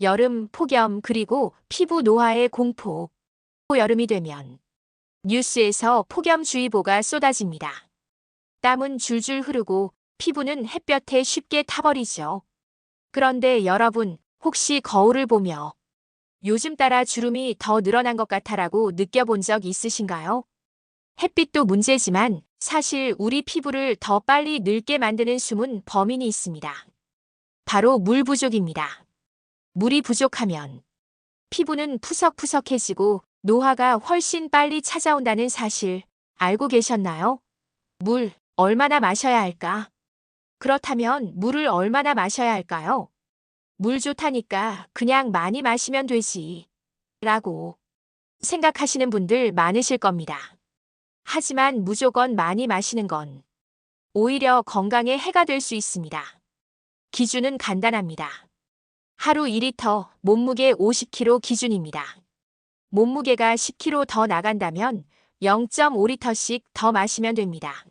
여름, 폭염, 그리고 피부 노화의 공포. 여름이 되면 뉴스에서 폭염주의보가 쏟아집니다. 땀은 줄줄 흐르고 피부는 햇볕에 쉽게 타버리죠. 그런데 여러분, 혹시 거울을 보며 요즘 따라 주름이 더 늘어난 것 같아라고 느껴본 적 있으신가요? 햇빛도 문제지만 사실 우리 피부를 더 빨리 늙게 만드는 숨은 범인이 있습니다. 바로 물 부족입니다. 물이 부족하면 피부는 푸석푸석해지고 노화가 훨씬 빨리 찾아온다는 사실 알고 계셨나요? 물 얼마나 마셔야 할까? 그렇다면 물을 얼마나 마셔야 할까요? 물 좋다니까 그냥 많이 마시면 되지. 라고 생각하시는 분들 많으실 겁니다. 하지만 무조건 많이 마시는 건 오히려 건강에 해가 될 수 있습니다. 기준은 간단합니다. 하루 2리터, 몸무게 50kg 기준입니다. 몸무게가 10kg 더 나간다면 0.5리터씩 더 마시면 됩니다.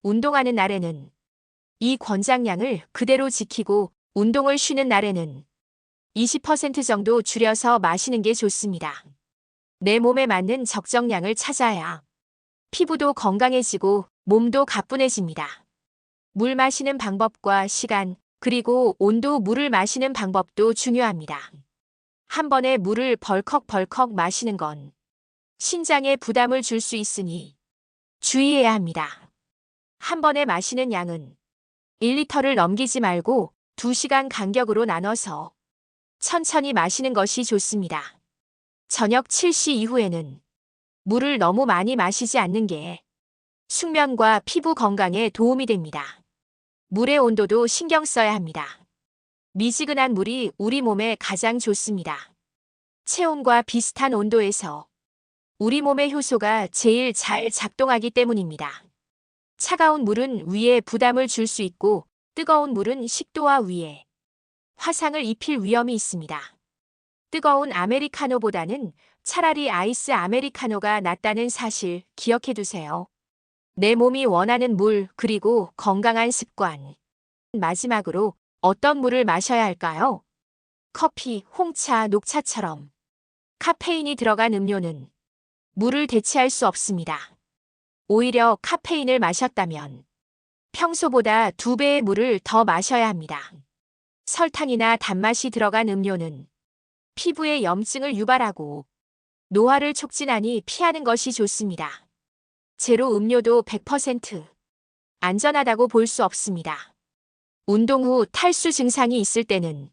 운동하는 날에는 이 권장량을 그대로 지키고 운동을 쉬는 날에는 20% 정도 줄여서 마시는 게 좋습니다. 내 몸에 맞는 적정량을 찾아야 피부도 건강해지고 몸도 가뿐해집니다. 물 마시는 방법과 시간, 그리고 온도 물을 마시는 방법도 중요합니다. 한 번에 물을 벌컥벌컥 마시는 건 신장에 부담을 줄 수 있으니 주의해야 합니다. 한 번에 마시는 양은 1리터를 넘기지 말고 2시간 간격으로 나눠서 천천히 마시는 것이 좋습니다. 저녁 7시 이후에는 물을 너무 많이 마시지 않는 게 숙면과 피부 건강에 도움이 됩니다. 물의 온도도 신경 써야 합니다. 미지근한 물이 우리 몸에 가장 좋습니다. 체온과 비슷한 온도에서 우리 몸의 효소가 제일 잘 작동하기 때문입니다. 차가운 물은 위에 부담을 줄 수 있고 뜨거운 물은 식도와 위에 화상을 입힐 위험이 있습니다. 뜨거운 아메리카노보다는 차라리 아이스 아메리카노가 낫다는 사실 기억해 두세요. 내 몸이 원하는 물, 그리고 건강한 습관. 마지막으로 어떤 물을 마셔야 할까요? 커피, 홍차, 녹차처럼 카페인이 들어간 음료는 물을 대체할 수 없습니다. 오히려 카페인을 마셨다면 평소보다 2배의 물을 더 마셔야 합니다. 설탕이나 단맛이 들어간 음료는 피부에 염증을 유발하고 노화를 촉진하니 피하는 것이 좋습니다. 제로 음료도 100% 안전하다고 볼 수 없습니다. 운동 후 탈수 증상이 있을 때는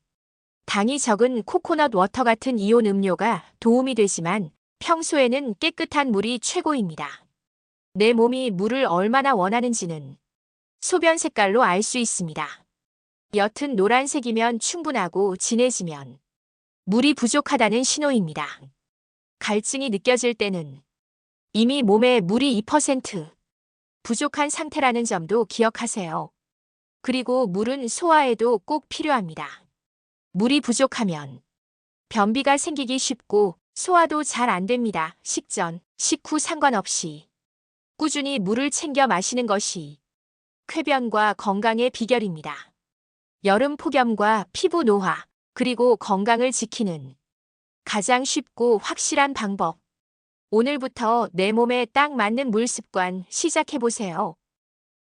당이 적은 코코넛 워터 같은 이온 음료가 도움이 되지만 평소에는 깨끗한 물이 최고입니다. 내 몸이 물을 얼마나 원하는지는 소변 색깔로 알 수 있습니다. 옅은 노란색이면 충분하고 진해지면 물이 부족하다는 신호입니다. 갈증이 느껴질 때는 이미 몸에 물이 2% 부족한 상태라는 점도 기억하세요. 그리고 물은 소화에도 꼭 필요합니다. 물이 부족하면 변비가 생기기 쉽고 소화도 잘 안 됩니다. 식전, 식후 상관없이 꾸준히 물을 챙겨 마시는 것이 쾌변과 건강의 비결입니다. 여름 폭염과 피부 노화, 그리고 건강을 지키는 가장 쉽고 확실한 방법. 오늘부터 내 몸에 딱 맞는 물 습관 시작해보세요.